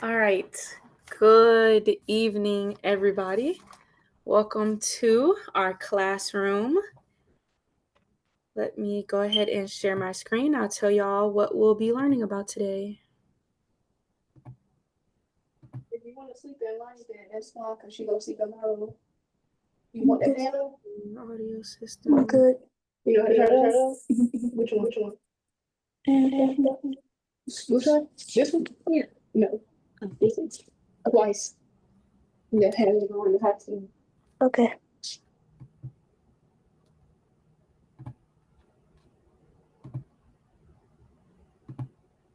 All right. Good evening, everybody. Welcome to our classroom. Let me go ahead and share my screen. I'll tell y'all what we'll be learning about today. If you want to sleep at night, then that's fine because she gonna sleep in my room. You want that fan on? Audio system. Good. You know how to turn it off? Which one? Which one? Which one? This one? Yeah. No. This one. Twice. Yeah, have it on the hot seat. Okay.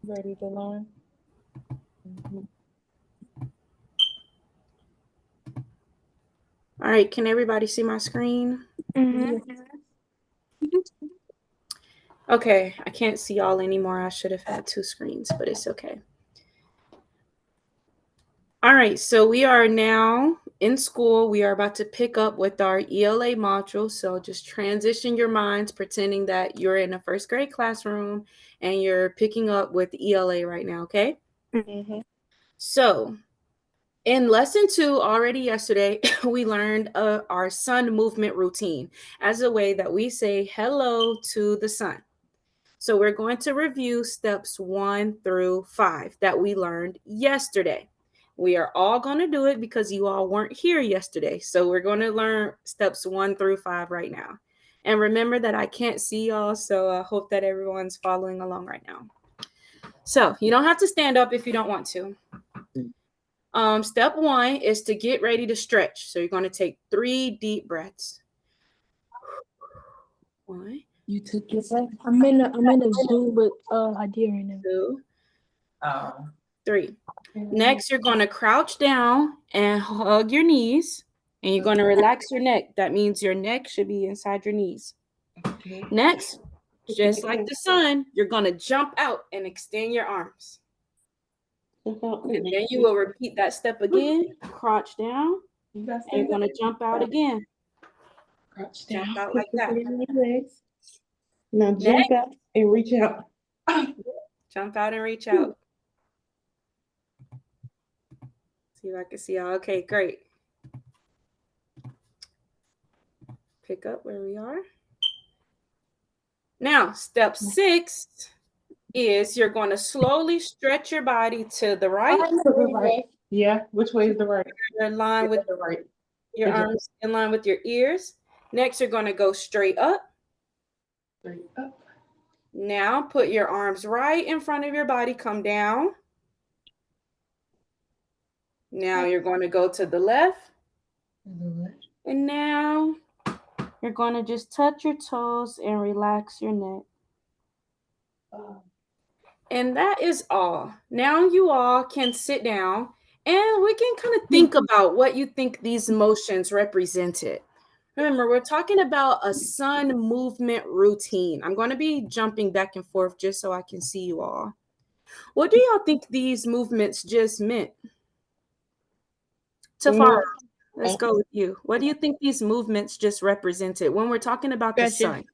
Ready to learn? All right. Can everybody see my screen? Okay. I can't see y'all anymore. I should have had two screens, but it's okay. All right, so we are now in school. We are about to pick up with our ELA module. So just transition your minds, pretending that you're in a first grade classroom and you're picking up with ELA right now, okay? Mm-hmm. So in lesson 2, already yesterday, we learned our sun movement routine as a way that we say hello to the sun. So we're going to review steps 1 through 5 that we learned yesterday. We are all going to do it because you all weren't here yesterday. So we're going to learn steps 1 through 5 right now. And remember that I can't see y'all, so I hope that everyone's following along right now. So you don't have to stand up if you don't want to. Step 1 is to get ready to stretch. So you're going to take 3 deep breaths. 1. You took your breath? I'm in a Zoom with idea right now. 2. Oh. 3. Next, you're going to crouch down and hug your knees, and you're going to relax your neck. That means your neck should be inside your knees. Okay. Next, just like the sun, you're going to jump out and extend your arms. And then you will repeat that step again, crouch down, and you're going to jump out again. Crouch down. Jump out like that. Now jump out and reach out. Jump out and reach out. See if I can see y'all. Okay, great. Pick up where we are. Now, step 6 is you're going to slowly stretch your body to the right. Yeah, which way is the right? You're in line with the right. your arms in line with your ears. Next, you're going to go straight up. Straight up. Now, put your arms right in front of your body. Come down. Now, you're going to go to the left. And now, you're going to just touch your toes and relax your neck. And that is all. Now you all can sit down and we can kind of think about what you think these motions represented. Remember, we're talking about a sun movement routine. I'm going to be jumping back and forth just so I can see you all. What do y'all think these movements just meant? Tafara, let's go with you. What do you think these movements just represented when we're talking about the sun?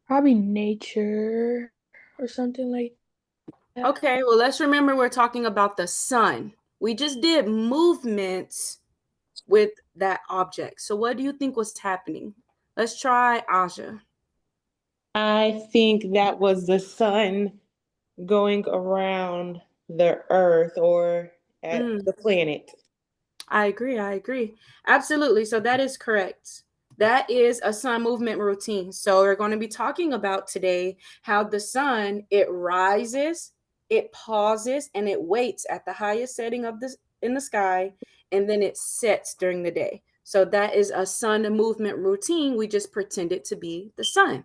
Probably nature or something like that. Okay, well, let's remember we're talking about the sun. We just did movements with that object. So what do you think was happening? Let's try Aja. I think that was the sun going around the earth or at the planet. I agree. Absolutely. So that is correct. That is a sun movement routine. So we're going to be talking about today how the sun, it rises, it pauses, and it waits at the highest setting of this in the sky, and then it sets during the day. So that is a sun movement routine. We just pretended to be the sun.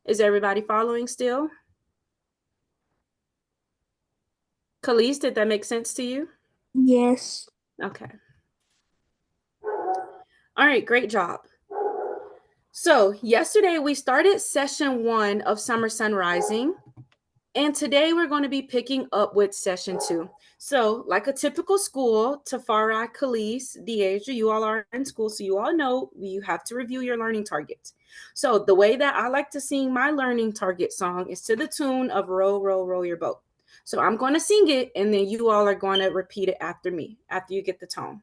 Is everybody following still? Khalees, did that make sense to you? Yes. Okay. All right, great job. So yesterday we started session 1 of Summer Sun Rising, And today we're going to be picking up with session 2. So, like a typical school, Tafara, Khalees, Deasia, you all are in school, so you all know you have to review your learning targets. So, the way that I like to sing my learning target song is to the tune of Row, Row, Row Your Boat. So, I'm going to sing it, and then you all are going to repeat it after me, after you get the tone.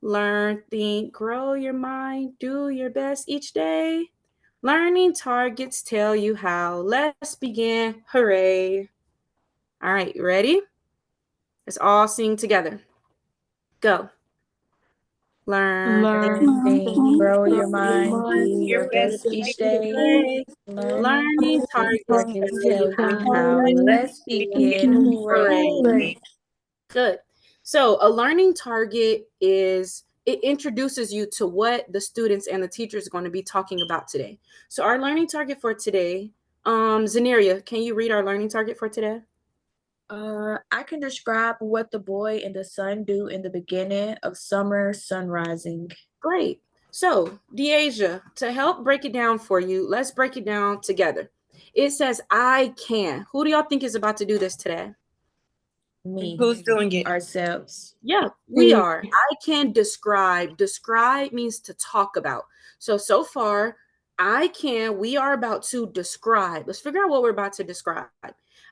Learn, think, grow your mind, do your best each day. Learning targets tell you how. Let's begin. Hooray. All right, you ready? Let's all sing together. Go. Learn, Think, grow your mind, do mind, your best each day. Learning targets Targets tell tell you you how. how. Let's begin. Hooray. Good. So a learning target it introduces you to what the students and the teachers are going to be talking about today. So our learning target for today, Zaneria, can you read our learning target for today? I can describe what the boy and the sun do in the beginning of summer sun rising. Great. So, Deasia, to help break it down for you, let's break it down together. It says, I can. Who do y'all think is about to do this today? Me. Who's doing it? Ourselves. Yeah, we are. I can describe. Describe means to talk about. So far, we are about to describe. Let's figure out what we're about to describe.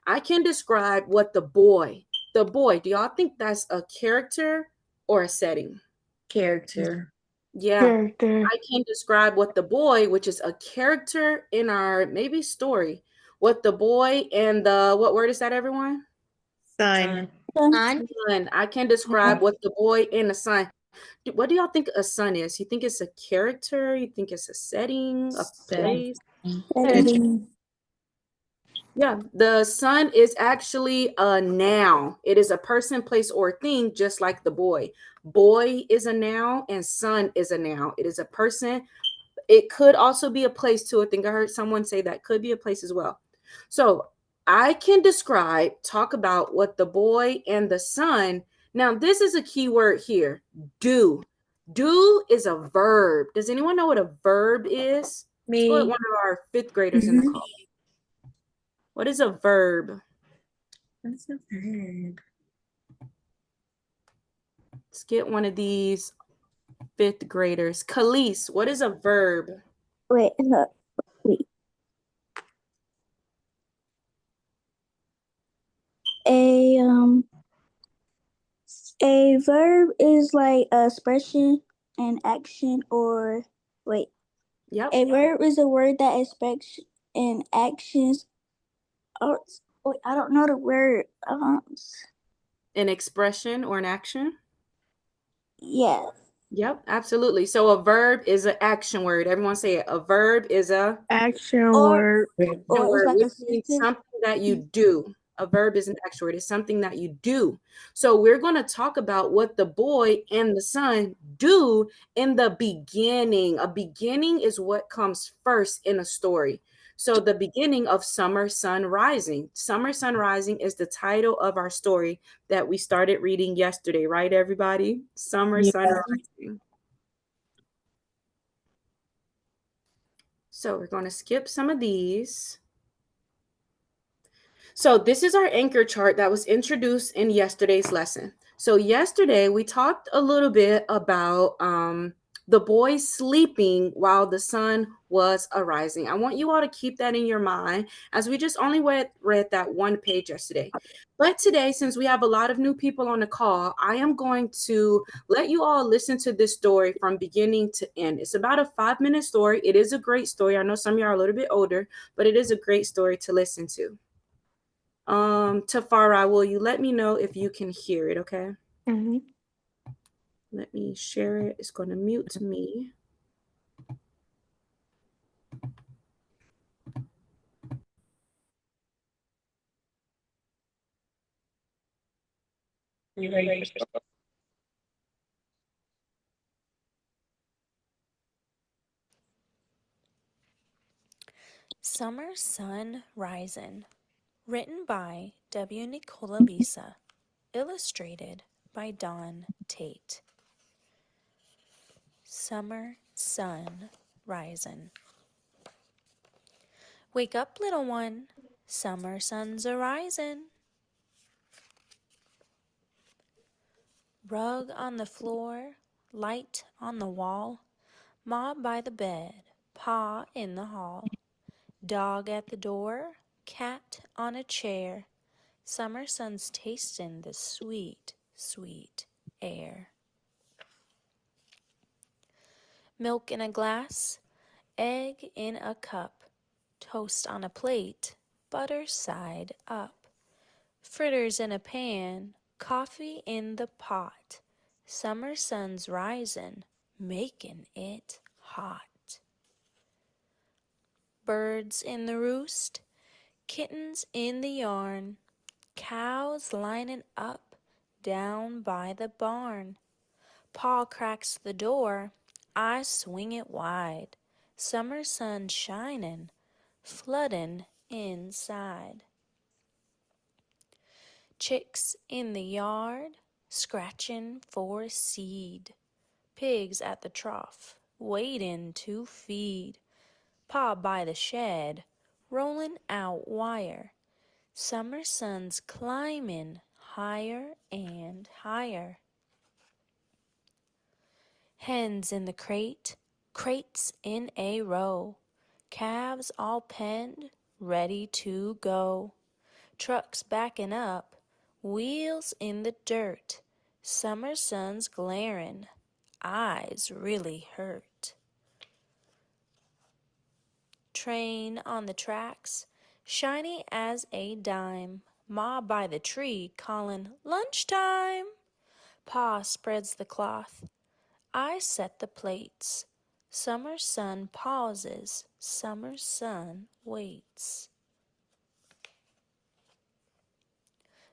I can describe what the boy, do y'all think that's a character or a setting? Character. Yeah. character, I can describe what the boy, which is a character in our maybe story, what the boy and what word is that, everyone? Sun. Sun. I can describe what the boy and the sun. What do y'all think a sun is? You think it's a character? You think it's a setting, a place? Yeah, the sun is actually a noun. It is a person, place, or thing, just like the boy. Boy is a noun and sun is a noun. It is a person. It could also be a place too. I think I heard someone say that could be a place as well. So I can talk about what the boy and the sun. Now, this is a key word here. Do. Do is a verb. Does anyone know what a verb is? Let's go with Me. one of our fifth graders in the call. What is a verb? What's a verb? Let's get one of these fifth graders. Khalees, what is a verb? wait. A a verb is like a expression and action or wait. Yep. A verb is a word that expects in actions. Oh, wait, I don't know the word. An expression or an action? Yeah. Yep, absolutely. So a verb is an action word. Everyone say it. A verb is a Action Or- word. action Or it's word, like which a means sentence. something that you do. A verb is an action word. It's something that you do. So we're going to talk about what the boy and the sun do in the beginning. A beginning is what comes first in a story. So the beginning of Summer Sun Rising. Summer Sun Rising is the title of our story that we started reading yesterday, right, everybody? Summer Sun Rising. So we're going to skip some of these. So this is our anchor chart that was introduced in yesterday's lesson. So yesterday we talked a little bit about the boy sleeping while the sun was arising. I want you all to keep that in your mind as we just only read that one page yesterday. But today, since we have a lot of new people on the call, I am going to let you all listen to this story from beginning to end. It's about a 5-minute story. It is a great story. I know some of you are a little bit older, but it is a great story to listen to. Tafara, will you let me know if you can hear it, okay? Let me share it. It's going to mute me. You ready? Summer Sun Risin', written by W. Nicola Bisa, illustrated by Don Tate. Summer Sun Risin'. Wake up, little one, Summer sun's a-risin'. Rug on the floor, light on the wall, Ma by the bed, Pa in the hall, dog at the door, cat on a chair. Summer sun's tastin' the sweet, sweet air. Milk in a glass, egg in a cup, toast on a plate, butter side up. Fritters in a pan, coffee in the pot. Summer sun's risin', makin' it hot. Birds in the roost, kittens in the yarn, cows linin' up down by the barn. Pa cracks the door, I swing it wide. Summer sun shinin', floodin' inside. Chicks in the yard, scratchin' for seed. Pigs at the trough, waitin' to feed. Pa by the shed, rollin' out wire. Summer sun's climbin' higher and higher. Hens in the crate, crates in a row. Calves all penned, ready to go. Trucks backin' up, wheels in the dirt. Summer sun's glarin', eyes really hurt. Train on the tracks, shiny as a dime. Ma by the tree callin' lunchtime. Pa spreads the cloth, I set the plates. Summer sun pauses, summer sun waits.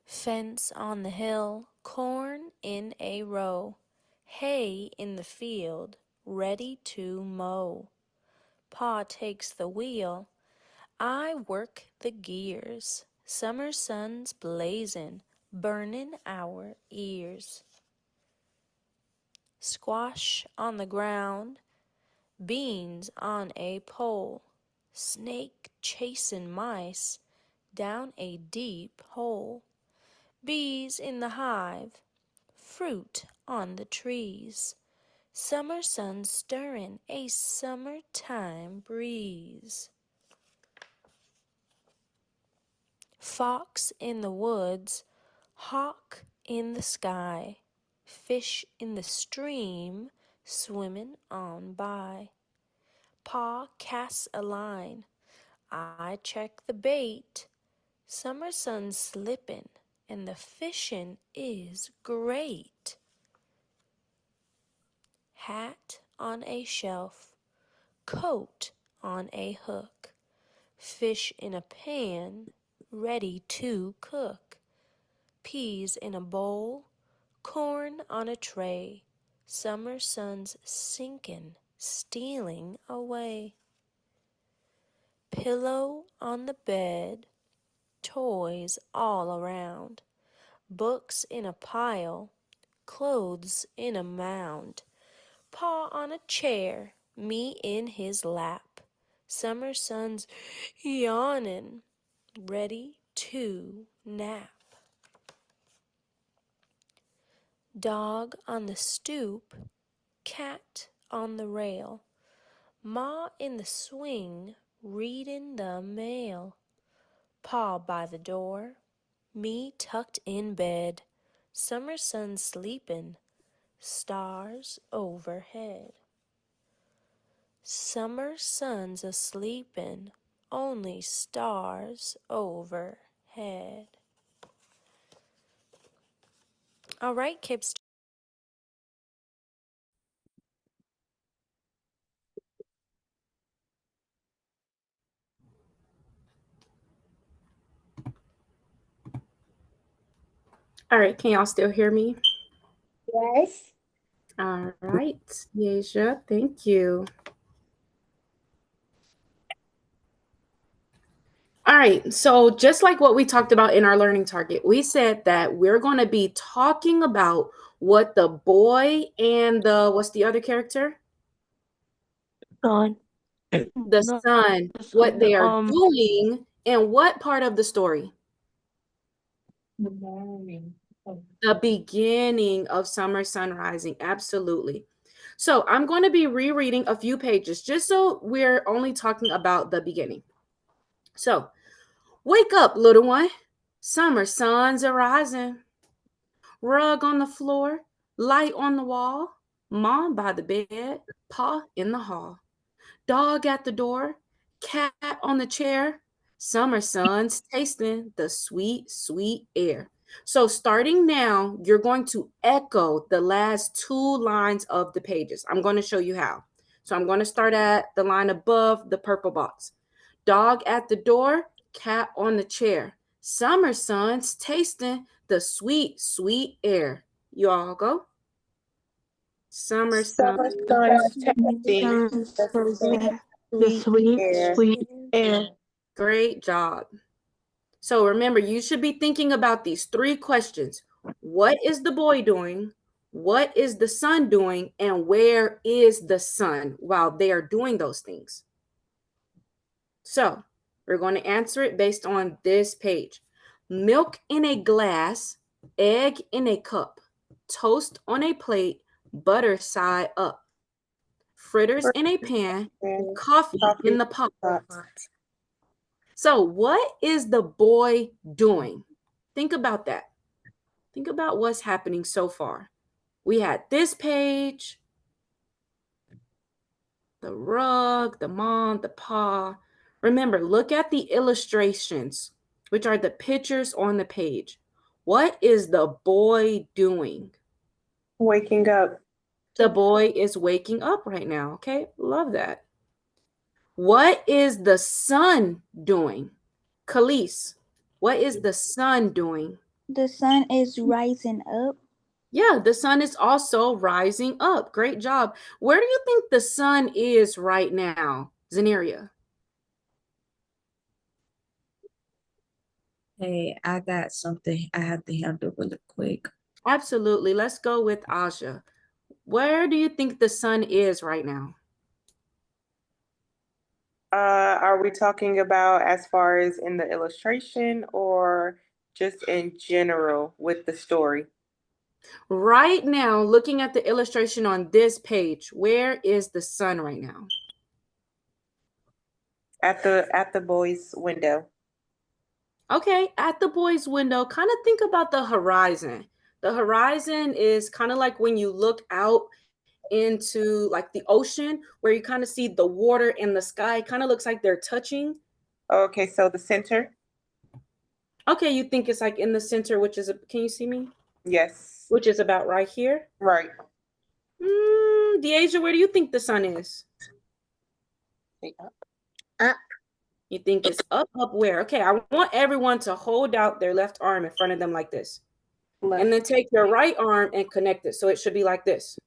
Fence on the hill, corn in a row, hay in the field, ready to mow. Pa takes the wheel, I work the gears. Summer sun's blazin', burnin' our ears. Squash on the ground, beans on a pole, snake chasin' mice down a deep hole. Bees in the hive, fruit on the trees. Summer sun stirrin' a summertime breeze. Fox in the woods, hawk in the sky, fish in the stream, swimmin' on by. Pa casts a line, I check the bait. Summer sun's slippin', and the fishin' is great. Hat on a shelf, coat on a hook, fish in a pan, ready to cook. Peas in a bowl, corn on a tray. Summer sun's sinkin', stealing away. Pillow on the bed, toys all around, books in a pile, clothes in a mound. Pa on a chair, me in his lap. Summer sun's yawnin', ready to nap. Dog on the stoop, cat on the rail, Ma in the swing, readin' the mail. Pa by the door, me tucked in bed. Summer sun sleepin', stars overhead. Summer sun's a-sleepin', only stars overhead. All right, Kipster. All right, can y'all still hear me? Yes. All right, Yasia, thank you. All right, so just like what we talked about in our learning target, we said that we're going to be talking about what the boy and what's the other character? Sun. The No, son, the sun, what they are doing And what part of the story? The morning. The beginning of summer sun rising. Absolutely. So I'm going to be rereading a few pages just so we're only talking about the beginning. So, wake up, little one. Summer sun's are rising. Rug on the floor, light on the wall, mom by the bed, pa in the hall. Dog at the door, cat on the chair, summer sun's tasting the sweet, sweet air. So starting now, you're going to echo the last two lines of the pages. I'm going to show you how. So I'm going to start at the line above the purple box. Dog at the door, cat on the chair. Summer sun's tasting the sweet, sweet air. You all go. Summer sun. Summer sun's Summer tasting sun's the tasting the sweet sweet, air. sweet air. Great job. So remember, you should be thinking about these three questions. What is the boy doing? What is the son doing? And where is the son while they are doing those things? So we're going to answer it based on this page. Milk in a glass, egg in a cup, toast on a plate, butter side up, fritters in a pan, And coffee in the pot. pot. So what is the boy doing? Think about that. Think about what's happening so far. We had this page, the rug, the mom, the pa. Remember, look at the illustrations, which are the pictures on the page. What is the boy doing? Waking up. The boy is waking up right now. Okay, love that. What is the son doing? Khalees, what is the sun doing? The sun is rising up. Yeah, the sun is also rising up. Great job. Where do you think the sun is right now, Zaneria? Hey, I got something I have to handle really quick. Absolutely. Let's go with Aja. Where do you think the sun is right now? Are we talking about as far as in the illustration or just in general with the story? Right now, looking at the illustration on this page, where is the sun right now? At the boy's window. Okay, at the boy's window, kind of think about the horizon. The horizon is kind of like when you look out into like the ocean where you kind of see the water and the sky kind of looks like they're touching. Okay, so the center? Okay, you think it's like in the center, which is, can you see me? Yes. Which is about right here. Right. Deasia, where do you think the sun is? Up. You think it's up where? Okay, I want everyone to hold out their left arm in front of them like this. Left. And then take your right arm and connect it. So it should be like this.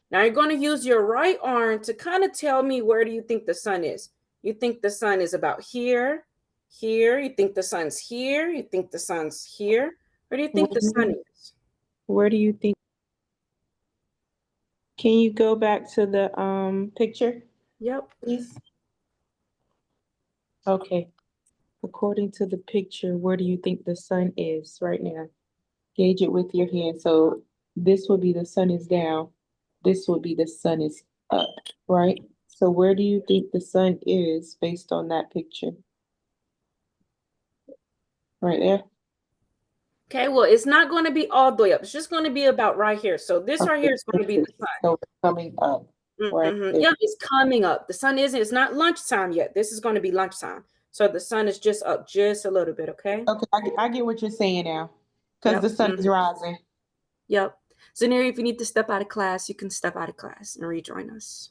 Now you're going to use your right arm to kind of tell me where do you think the sun is? You think the sun is about here, here. You think the sun's here. You think the sun's here. Where do you think the sun is? Where do you think? Can you go back to the picture, Yep. please? Okay. According to the picture, where do you think the sun is right now? Gauge it with your hand. So this would be the sun is down. This would be the sun is up, right? So where do you think the sun is based on that picture? Right there? Okay, well, it's not going to be all the way up. It's just going to be about right here. So this right here is going to be the sun. So it's coming up. Right there. Yep, it's coming up. The sun isn't, it's not lunchtime yet. This is going to be lunchtime. So the sun is just up just a little bit, okay? Okay, I get what you're saying now. Because Yep. the sun is rising. Yep. Zaneri, if you need to step out of class, you can step out of class and rejoin us.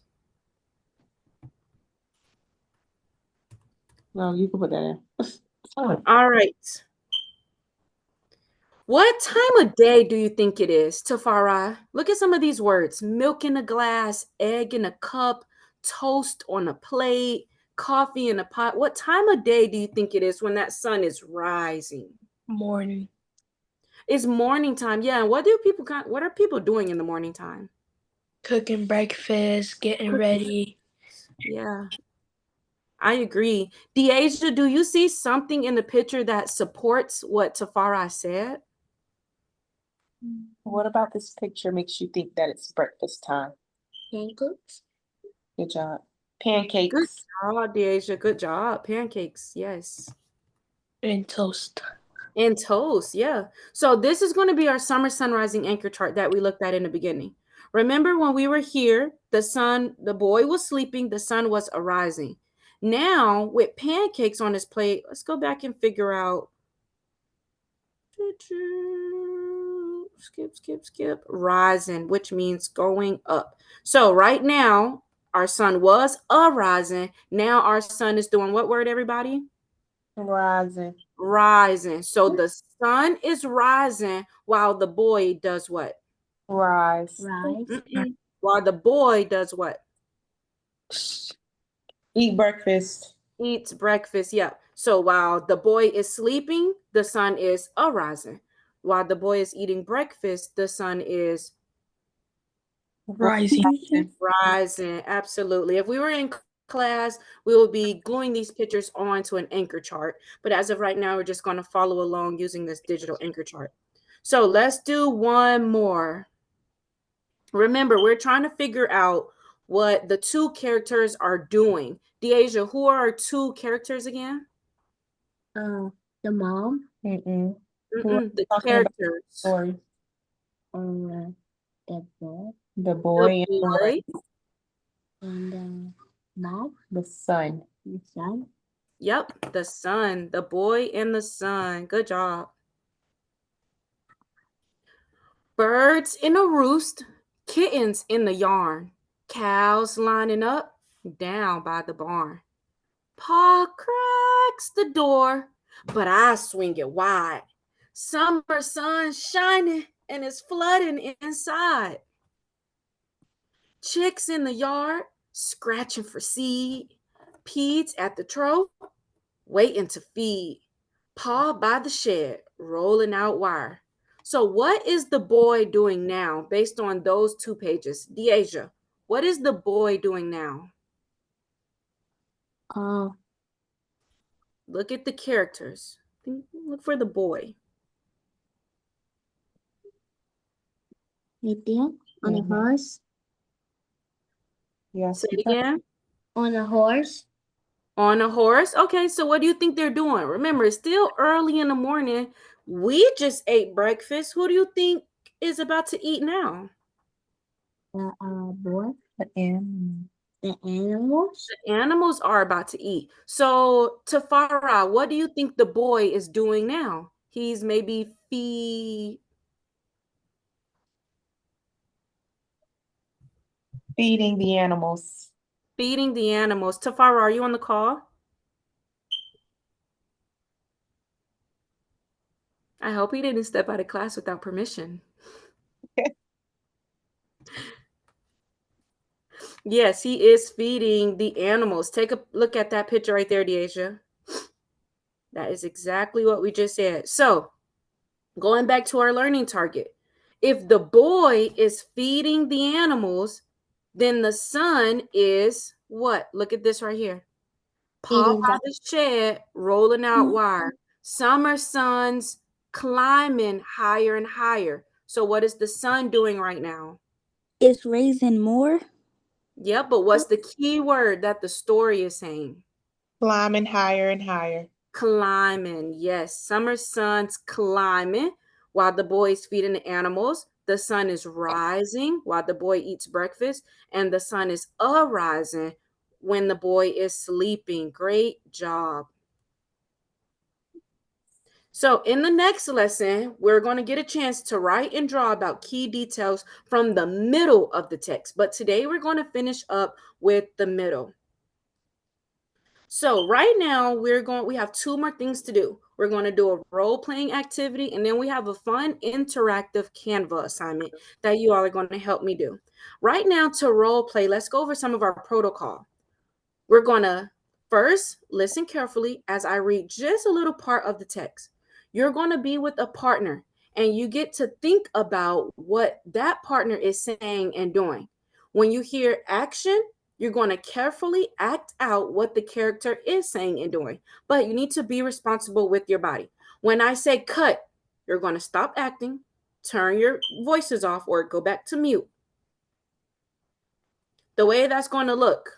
No, you can put that in. All right. What time of day do you think it is, Tafara? Look at some of these words. Milk in a glass, egg in a cup, toast on a plate, coffee in a pot. What time of day do you think it is when that sun is rising? Morning. It's morning time. Yeah. And what are people doing in the morning time? Cooking breakfast, getting ready. Yeah. I agree. Deasia, do you see something in the picture that supports what Tafara said? What about this picture makes you think that it's breakfast time? Pancakes. Good job. Good Pancakes. job, Deasia. Good job. Pancakes, yes. And toast. And toast, yeah. So this is going to be our summer sun rising anchor chart that we looked at in the beginning. Remember when we were here, the boy was sleeping, the sun was arising. Now, with pancakes on his plate, let's go back and figure out. Skip. Rising, which means going up. So right now, our sun was arising. Now our sun is doing what word, everybody? Rising. Rising. So the sun is rising while the boy does what? Rise. While the boy does what? Eat breakfast. Eats breakfast. Yeah. So while the boy is sleeping, the sun is arising. While the boy is eating breakfast, the sun is Rising. rising. Absolutely. If we were in class, we will be gluing these pictures onto an anchor chart. But as of right now, we're just going to follow along using this digital anchor chart. So let's do one more. Remember, we're trying to figure out what the two characters are doing. Deasia, who are our two characters again? The mom. The characters. Story. The boy. The boy The and boy. And the mom. the sun. The son. Yep, the sun. The boy and the sun. Good job. Birds in a roost, kittens in the yarn, cows lining up down by the barn. Pa cracks the door, but I swing it wide. Summer sun shining and it's flooding inside. Chicks in the yard, scratching for seed. Peas at the trough, waiting to feed. Pa by the shed, rolling out wire. So what is the boy doing now based on those two pages? Deasia, what is the boy doing now? Look at the characters. Look for the boy. Sitting on a horse. Yes. Say it again. On a horse. On a horse. Okay, so what do you think they're doing? Remember, it's still early in the morning. We just ate breakfast. Who do you think is about to eat now? The boy. The animal. The animals. The animals are about to eat. So, Tafara, what do you think the boy is doing now? He's maybe Feeding the animals. feeding the animals. Tafara, are you on the call? I hope he didn't step out of class without permission. Yes, he is feeding the animals. Take a look at that picture right there, Deasia. That is exactly what we just said. So, going back to our learning target, if the boy is feeding the animals, then the sun is what? Look at this right here. Pa by the shed, rolling out wire. Summer sun's climbing higher and higher. So what is the sun doing right now? It's raising more. Yep, but what's the key word that the story is saying? Climbing higher and higher. Climbing, yes. Summer sun's climbing while the boy is feeding the animals. The sun is rising while the boy eats breakfast, and the sun is arising when the boy is sleeping. Great job. So in the next lesson, we're going to get a chance to write and draw about key details from the middle of the text. But today we're going to finish up with the middle. So right now we have two more things to do. We're going to do a role-playing activity, and then we have a fun interactive Canva assignment that you all are going to help me do. Right now, to role play, let's go over some of our protocol. We're going to first listen carefully as I read just a little part of the text. You're going to be with a partner, and you get to think about what that partner is saying and doing. When you hear action, You're going to carefully act out what the character is saying and doing, but you need to be responsible with your body. When I say cut, you're going to stop acting, turn your voices off, or go back to mute. The way that's going to look,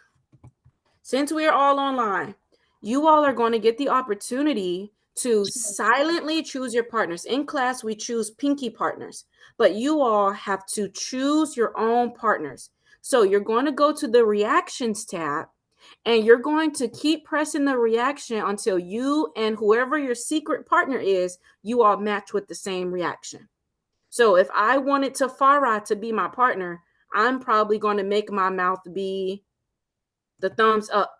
since we're all online, you all are going to get the opportunity to silently choose your partners. In class, we choose pinky partners, but you all have to choose your own partners. So you're going to go to the reactions tab and you're going to keep pressing the reaction until you and whoever your secret partner is, you all match with the same reaction. So if I wanted Tafara to be my partner, I'm probably going to make my mouth be the thumbs up.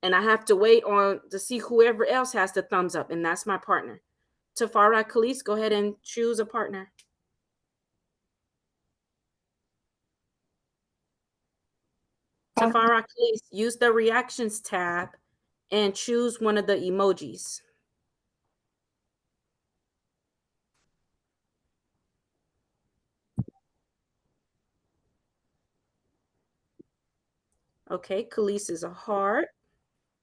And I have to wait on to see whoever else has the thumbs up, and that's my partner. Tafara Khalees, go ahead and choose a partner. Tafara Khalees, use the reactions tab and choose one of the emojis. Okay, Khalees is a heart.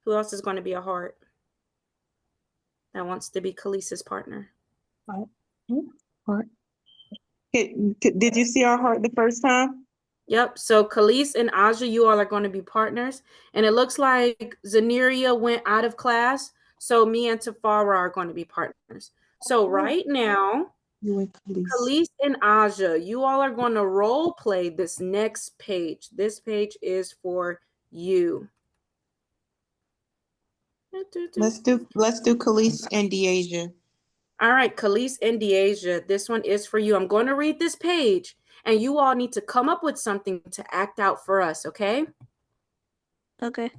Who else is going to be a heart that wants to be Khalees's partner? Heart. Did you see our heart the first time? Yep. So Khalees and Aja, you all are going to be partners. And it looks like Zaneria went out of class. So me and Tafara are going to be partners. So right now, You and Khalees and Aja, you all are going to role play this next page. This page is for you. Let's do Khalees and Deasia. All right, Khalees and Deasia, this one is for you. I'm going to read this page, and you all need to come up with something to act out for us, okay? Okay.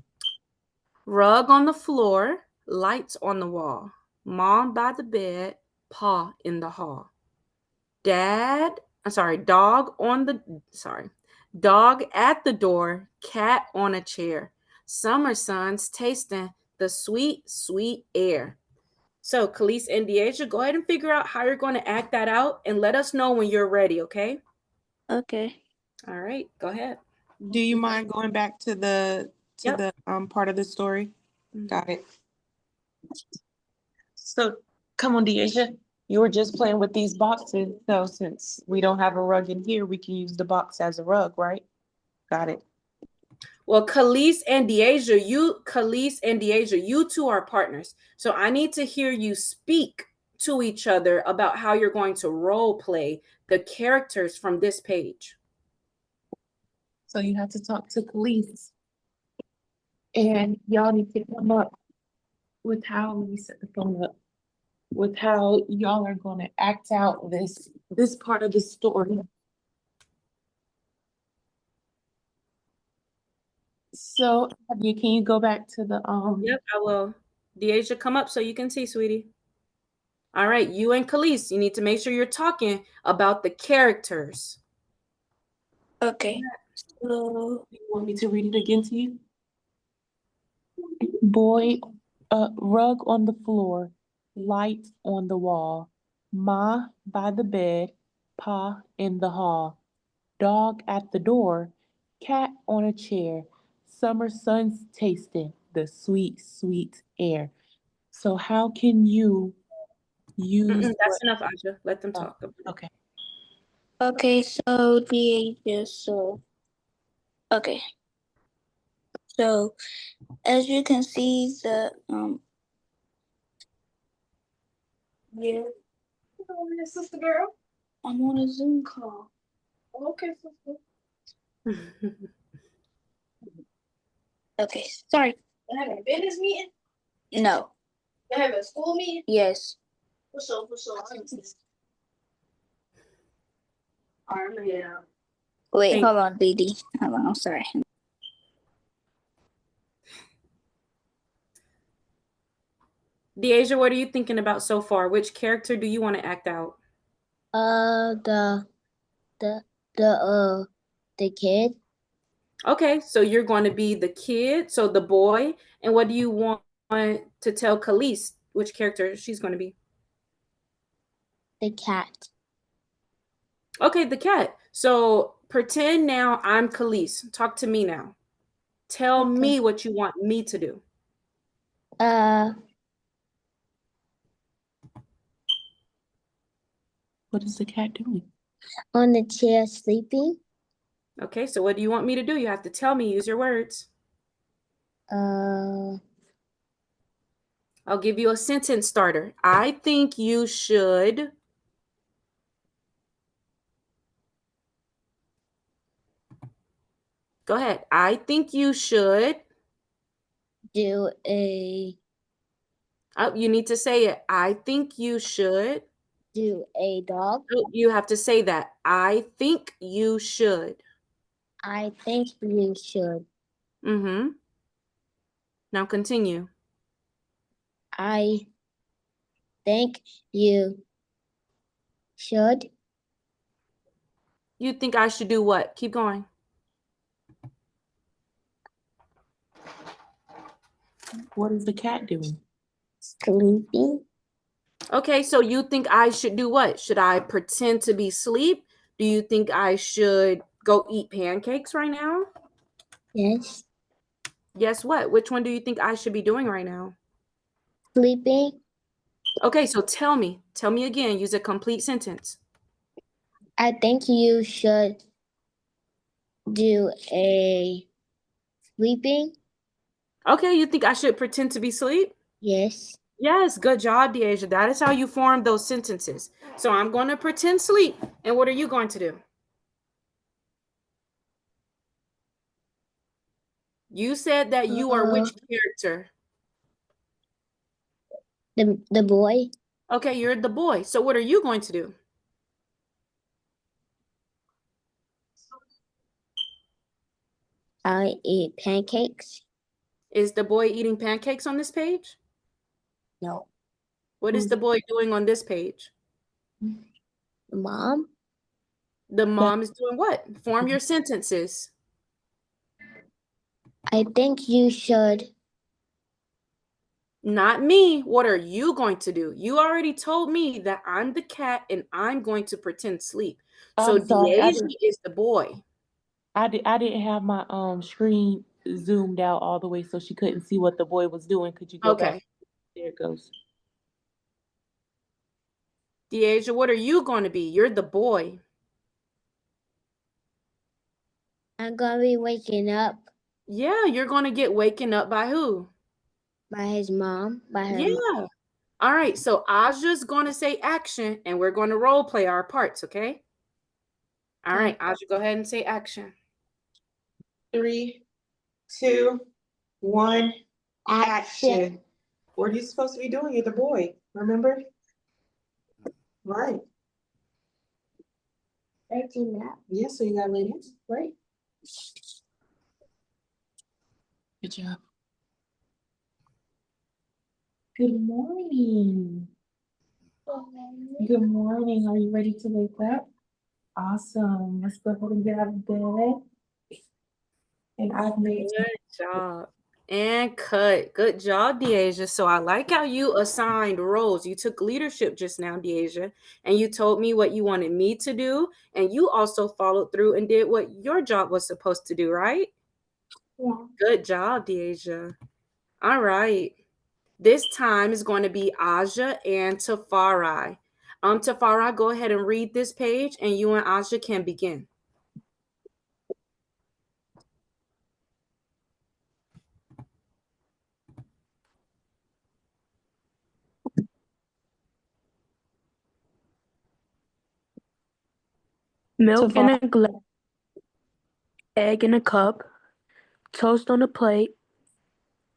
Rug on the floor, lights on the wall. Mom by the bed, Pa in the hall. Dog at the door, cat on a chair. Summer sun's tasting the sweet, sweet air. So, Khalees and Deasia, go ahead and figure out how you're going to act that out and let us know when you're ready, okay? Okay. All right, go ahead. Do you mind going back to the Yep. part of the story? Mhm. Got it. So come on, Deasia. You were just playing with these boxes. So since we don't have a rug in here, we can use the box as a rug, right? Got it. Well, Khalees and Deasia, you two are partners. So I need to hear you speak to each other about how you're going to role play the characters from this page. So you have to talk to Khalees. And y'all need to come up with how, let me set the phone up, with how y'all are gonna act out this part of the story. So can you go back to the Yep, I will. Deasia, come up so you can see, sweetie. All right, you and Khalees, you need to make sure you're talking about the characters. Okay. So you want me to read it again to you? Boy, rug on the floor, light on the wall, Ma by the bed, Pa in the hall, dog at the door, cat on a chair, summer sun's tasting the sweet, sweet air. So how can you use That's enough, Aja. Let them talk. Okay. okay, so okay. So as you can see the yeah. Sister girl. I'm on a Zoom call. Okay, sister. Okay, sorry. You having a business meeting? No. You having a school meeting? Yes. For sure. All right, yeah. Wait, Thank hold on, Didi. Hold on, I'm sorry. Deasia, what are you thinking about so far? Which character do you want to act out? The the kid. Okay, so you're going to be the kid, so the boy. And what do you want to tell Khalees which character she's going to be? The cat. Okay, the cat. So pretend now I'm Khalees. Talk to me now. Tell Okay. me what you want me to do. What is the cat doing? On the chair sleeping. Okay, so what do you want me to do? You have to tell me. Use your words. Uh, I'll give you a sentence starter. I think you should. Go ahead. I think you should. do a Oh, you need to say it. I think you should. dog. Oh, you have to say that. I think you should. I think you should. Mm-hmm. Now continue. I think you should You think I should do what? Keep going. What is the cat doing? sleeping. Okay, so you think I should do what? Should I pretend to be asleep? Do you think I should go eat pancakes right now? Yes. Guess what? Which one do you think I should be doing right now? Sleeping. Okay, so tell me. Tell me again. Use a complete sentence. I think you should do a sleeping. Okay, you think I should pretend to be asleep? Yes. Yes, good job, Deasia. That is how you form those sentences. So I'm going to pretend sleep. And what are you going to do? You said that you are which character? The boy. Okay, you're the boy. So what are you going to do? I eat pancakes. Is the boy eating pancakes on this page? No. What is the boy doing on this page? Mom. The mom is doing what? Form your sentences. I think you should. Not me. What are you going to do? You already told me that I'm the cat and I'm going to pretend sleep. So I'm sorry, Deasia is the boy. I didn't have my screen zoomed out all the way so she couldn't see what the boy was doing. Could you go back? Okay. There it goes. Deasia, what are you going to be? You're the boy. I'm gonna be waking up Yeah, you're going to get waken up by who? by his mom. By her. Yeah. All right. So Aja's going to say action and we're going to role play our parts, okay? All right. Aja, go ahead and say action. 3, 2, 1, action. What are you supposed to be doing? You're the boy, remember? Right. Waking up. Yeah, so you gotta lay down, right? Good job. Good morning. Good morning. Are you ready to wake up? Awesome. Let's go ahead and get out of bed. And I've made Good job. And cut. Good job, Deasia. So I like how you assigned roles. You took leadership just now, Deasia, and you told me what you wanted me to do. And you also followed through and did what your job was supposed to do, right? Yeah. Good job, Deasia. All right. This time is going to be Aja and Tafari. Tafari, go ahead and read this page, and you and Aja can begin. Milk in a glass, egg in a cup, toast on a plate,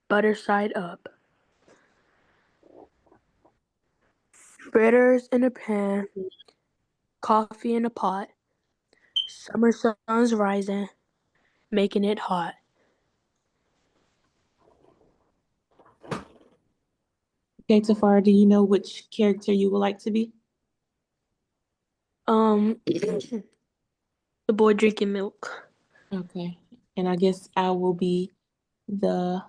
butter side up. Fritters in a pan, coffee in a pot, summer sun's rising, making it hot. Okay, Tafara, do you know which character you would like to be? The boy drinking milk. Okay. And I guess I will be the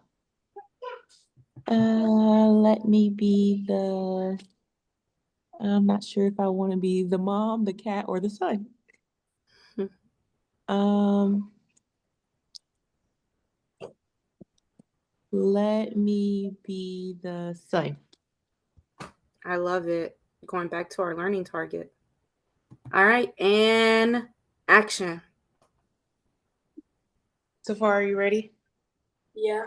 let me be the I'm not sure if I want to be the mom, the cat, or the son. Um Let me be the sun. I love it. Going back to our learning target. All right, and action. So far, are you ready? Yeah.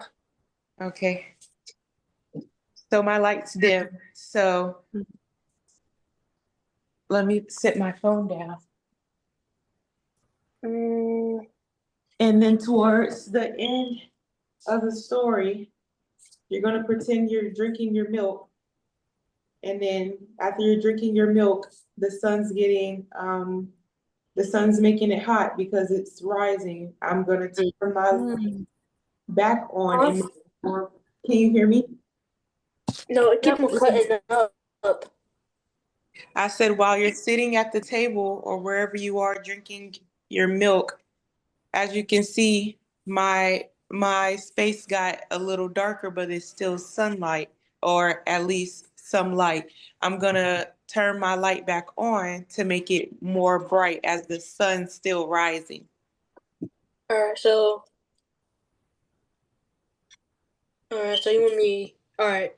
Okay. So my light's dim. So let me set my phone down. And then towards the end of the story, you're going to pretend you're drinking your milk. And then after you're drinking your milk, the sun's making it hot because it's rising. I'm going to turn my light back on. And can you hear me? No, it keeps Yep. cutting up. I said, while you're sitting at the table or wherever you are drinking your milk, as you can see, my space got a little darker, but it's still sunlight, or at least some light. I'm gonna turn my light back on to make it more bright as the sun's still rising. Alright, so you want me alright.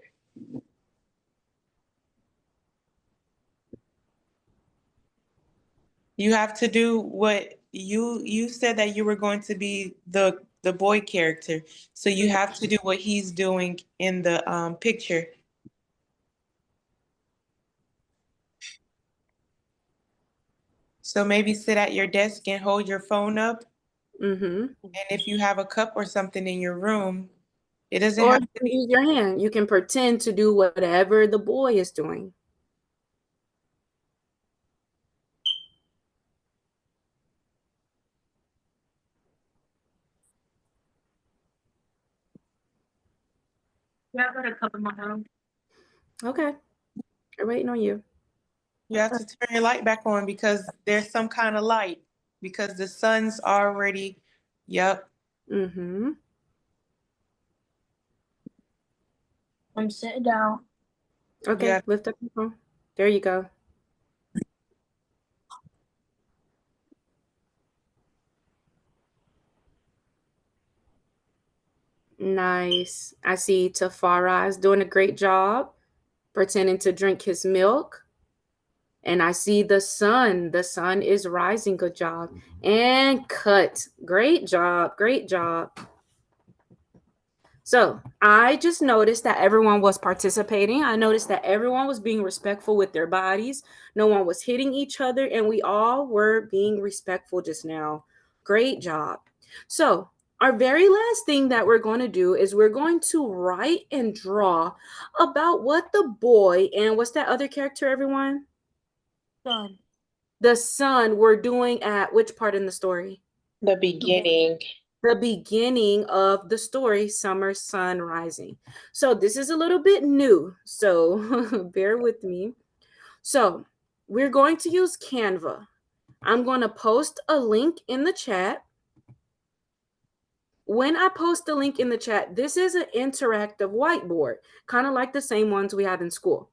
You have to do what you said that you were going to be the boy character. So you have to do what he's doing in the picture. So maybe sit at your desk and hold your phone up. Mm-hmm. And if you have a cup or something in your room, it doesn't Or have you to can be. use your hand. You can pretend to do whatever the boy is doing. Yeah, I got a cup in my room. Okay. We're waiting on you. You have to turn your light back on because there's some kind of light because the sun's already, yep. Mm-hmm. I'm sitting down. Okay, Yeah. lift up your phone. There you go. Nice. I see Tafara is doing a great job pretending to drink his milk. And I see the sun. The sun is rising. Good job. And cut. Great job. Great job. So I just noticed that everyone was participating. I noticed that everyone was being respectful with their bodies. No one was hitting each other, and we all were being respectful just now. Great job. So our very last thing that we're going to do is we're going to write and draw about what the boy and what's that other character, everyone? Sun. The sun were doing at which part in the story? The beginning. The beginning of the story, Summer Sun Rising. So this is a little bit new, so bear with me. So we're going to use Canva. I'm going to post a link in the chat. When I post the link in the chat, this is an interactive whiteboard, kind of like the same ones we have in school.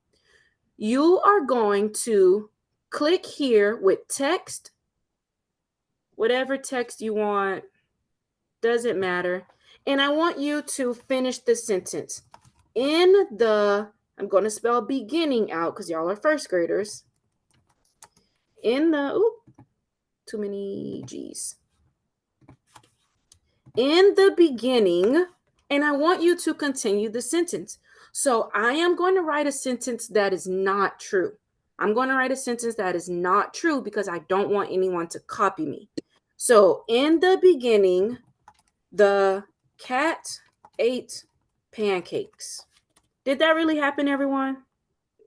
You are going to click here with text, whatever text you want. Doesn't matter. And I want you to finish the sentence. I'm going to spell beginning out because y'all are first graders. Too many G's. In the beginning, and I want you to continue the sentence. So I am going to write a sentence that is not true. I'm going to write a sentence that is not true because I don't want anyone to copy me. So in the beginning, the cat ate pancakes. Did that really happen, everyone?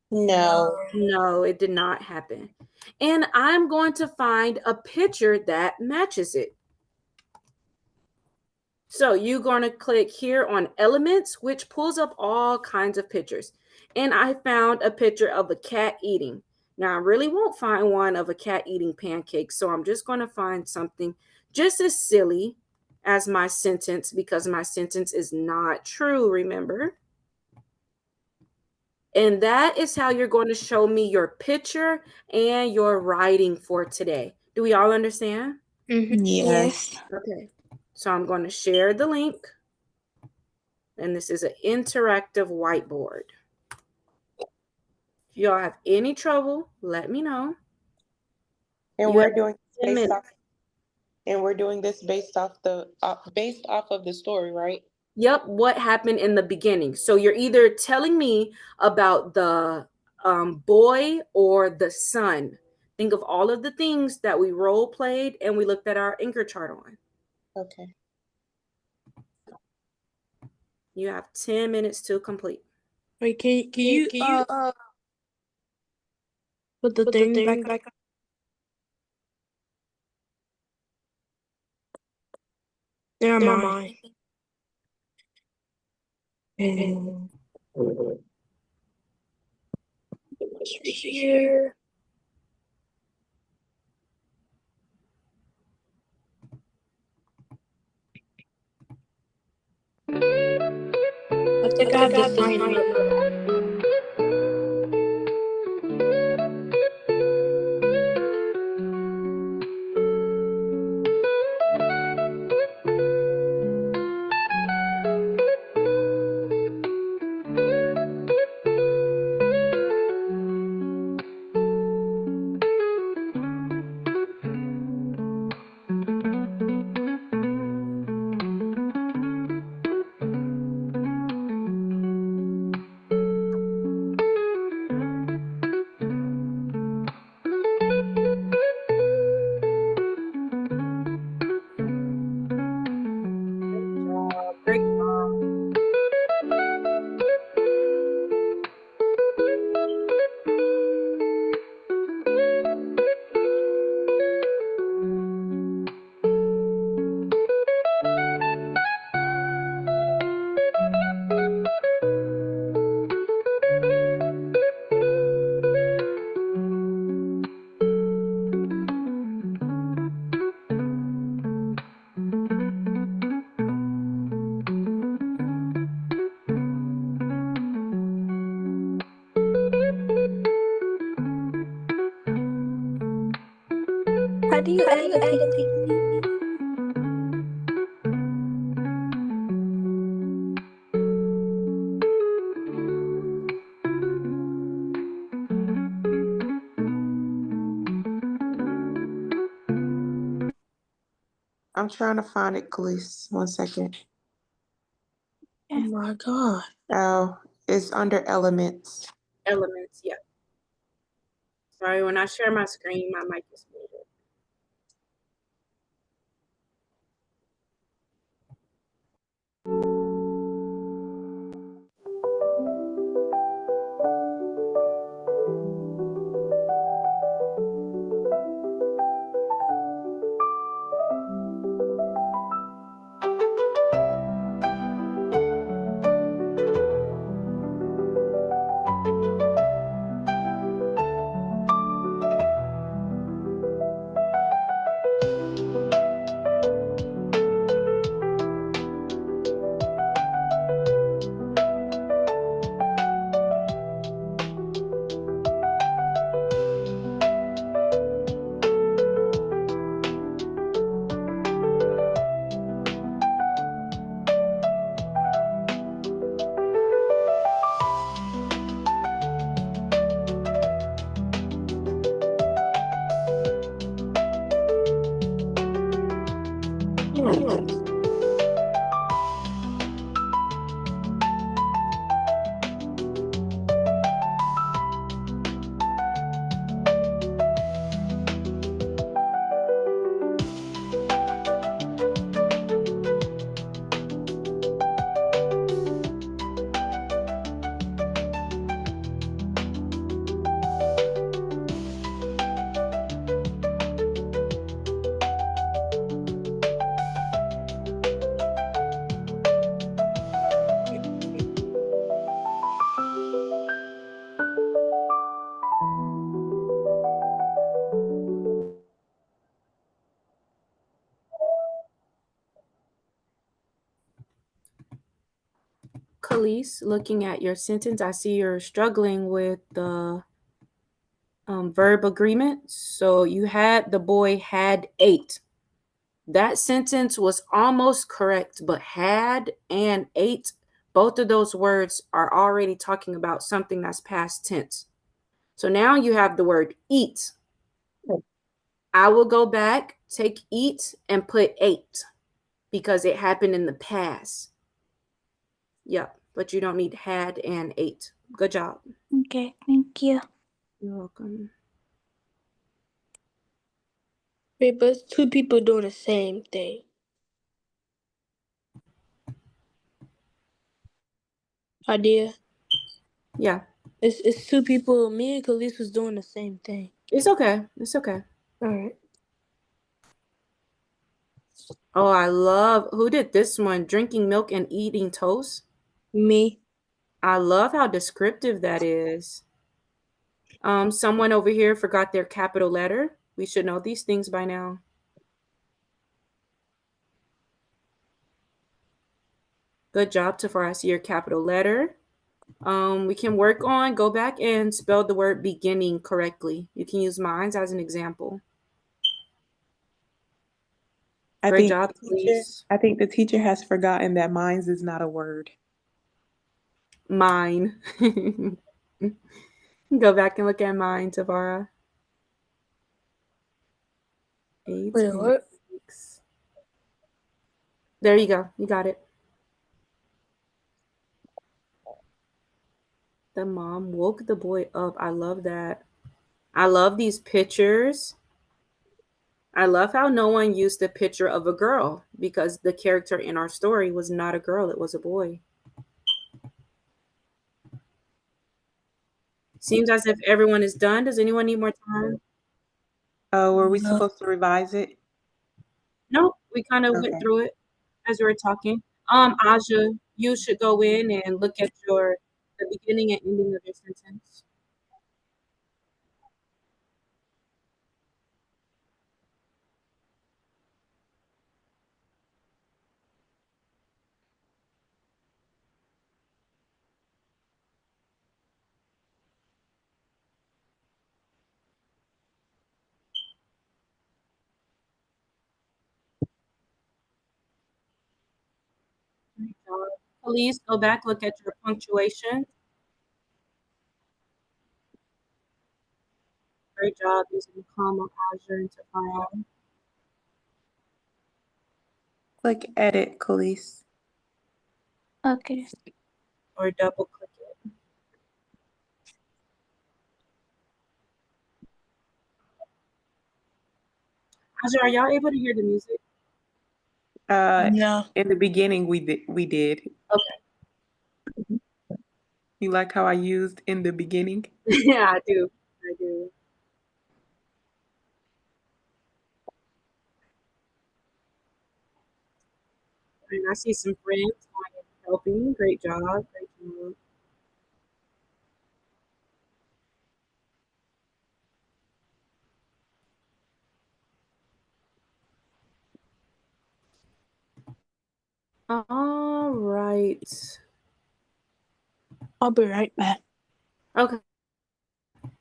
No. No, it did not happen. And I'm going to find a picture that matches it. So you're going to click here on elements, which pulls up all kinds of pictures. And I found a picture of a cat eating. Now, I really won't find one of a cat eating pancakes. So I'm just going to find something just as silly as my sentence because my sentence is not true, remember? And that is how you're going to show me your picture and your writing for today. Do we all understand? Yes. Okay. So I'm going to share the link. And this is an interactive whiteboard. If y'all have any trouble, let me know. And You we're have doing 10 based minutes. off, and we're doing this based off of the story, right? Yep, what happened in the beginning. So you're either telling me about the boy or the son. Think of all of the things that we role played and we looked at our anchor chart on. Okay. You have 10 minutes to complete. Wait, can you put the thing back up? Never mind. And here. I think I have the final. Great job. How do you edit a picture? I'm trying to find it, Khalees. 1 second. Oh my God. Oh, it's under elements. Elements, yeah. Sorry, when I share my screen, my mic is muted. Khalees, looking at your sentence, I see you're struggling with the verb agreement. So you had the boy had ate. That sentence was almost correct, but had and ate Both of those words are already talking about something that's past tense. So now you have the word eat. I will go back, take eat, and put ate because it happened in the past. Yep, but you don't need had and ate. Good job. Okay, thank you. You're welcome. Wait, but it's two people doing the same thing. Idea. Yeah, It's two people. Me and Khalees was doing the same thing. it's okay. It's okay. All right. Oh, I love, who did this one? Drinking milk and eating toast. Me. I love how descriptive that is. Someone over here forgot their capital letter. We should know these things by now. Good job, Tafara. I see your capital letter. We can work on, go back and spell the word beginning correctly. You can use mines as an example. Great job, please. I think the teacher has forgotten that mines is not a word. Mine. Go back and look at mine, Tavara. 8 Wait, and what? 6. There you go. You got it. The mom woke the boy up. I love that. I love these pictures. I love how no one used a picture of a girl because the character in our story was not a girl, it was a boy. Seems as if everyone is done. Does anyone need more time? Oh, were we No. supposed to revise it? Nope, we kind of Okay. went through it as we were talking. Aja, you should go in and look at the beginning and ending of your sentence. Great job. Please go back, look at your punctuation. Great job using the comma, Aja, and Tafara. Click edit, Khalees. Okay. Or double click it. Aja, are y'all able to hear the music? No. In the beginning we did. Okay. You like how I used in the beginning? Yeah, I do. I do. And I see some friends going and helping. Great job. Great job. All right. I'll be right back. Okay. All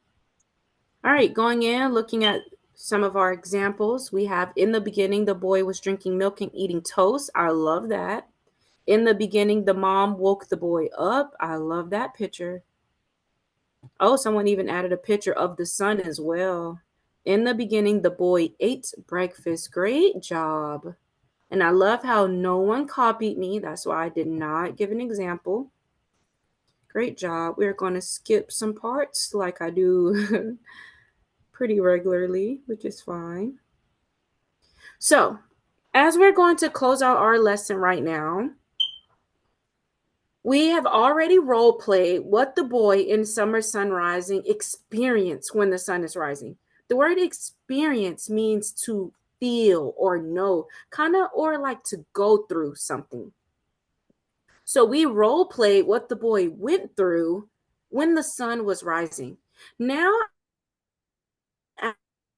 right. Going in, looking at some of our examples. We have in the beginning, the boy was drinking milk and eating toast. I love that. In the beginning, the mom woke the boy up. I love that picture. Oh, someone even added a picture of the sun as well. In the beginning, the boy ate breakfast. Great job. And I love how no one copied me. That's why I did not give an example. Great job. We're going to skip some parts like I do pretty regularly, which is fine. So, as we're going to close out our lesson right now, we have already role played what the boy in Summer Sun Rising experienced when the sun is rising. The word experience means to feel or know, kind of, or like to go through something. So we role played what the boy went through when the sun was rising. Now,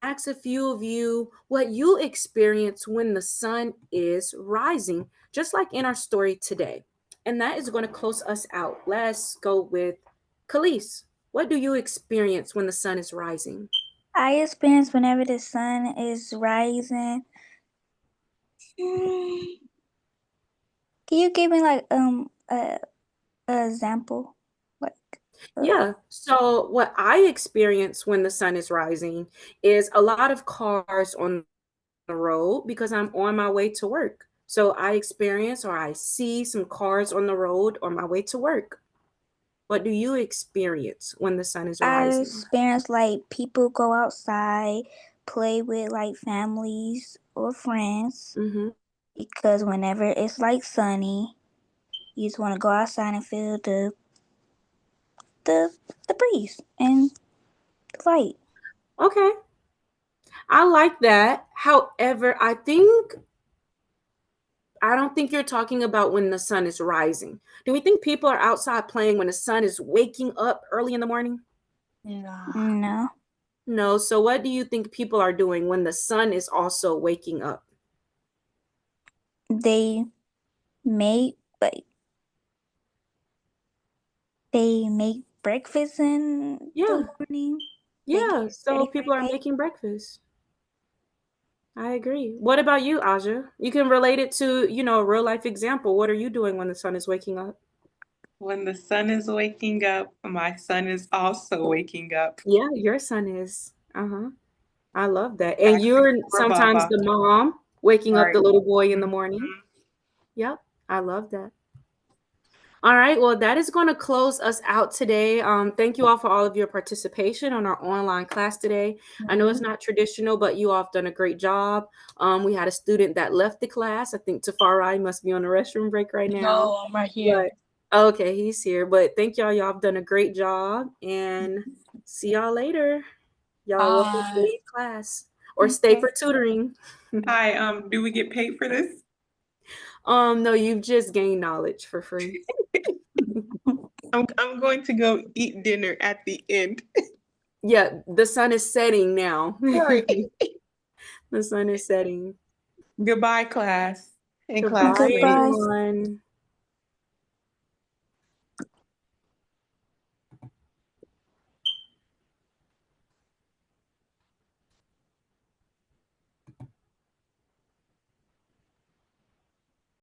ask a few of you what you experience when the sun is rising, just like in our story today. And that is going to close us out. Let's go with Khalees. What do you experience when the sun is rising? I experience whenever the sun is rising. Can you give me like example? Like, Yeah. So what I experience when the sun is rising is a lot of cars on the road because I'm on my way to work. So I experience or I see some cars on the road on my way to work. What do you experience when the sun is I rising? experience like people go outside, play with like families or friends. Mm-hmm. Because whenever it's like sunny, you just want to go outside and feel the the breeze and the light. Okay. I like that. However, I don't think you're talking about when the sun is rising. Do we think people are outside playing when the sun is waking up early in the morning? No, No. So what do you think people are doing when the sun is also waking up? they make like they make breakfast in Yeah. the morning. They Yeah. get So ready for people the are day. making breakfast. I agree. What about you, Aja? You can relate it to, a real life example. What are you doing when the sun is waking up? When the sun is waking up, my son is also waking up. Yeah, your son is. Uh-huh. I love that. Back And you're before sometimes Baba. the mom waking up Right. the little boy in the morning. Mhm. Yep. I love that. All right. Well, that is going to close us out today. Thank you all for all of your participation on our online class today. I know it's not traditional, but you all have done a great job. We had a student that left the class. I think Tafarai must be on the restroom break right now. No, I'm right here. But okay, he's here. But thank y'all. Y'all have done a great job. And see y'all later. Y'all are welcome to Bye. leave class or stay Okay. for tutoring. Hi, do we get paid for this? No, you've just gained knowledge for free. I'm going to go eat dinner at the end. Yeah, the sun is setting now. Right. The sun is setting. Goodbye, class and Goodbye, classmates. Goodbye. everyone.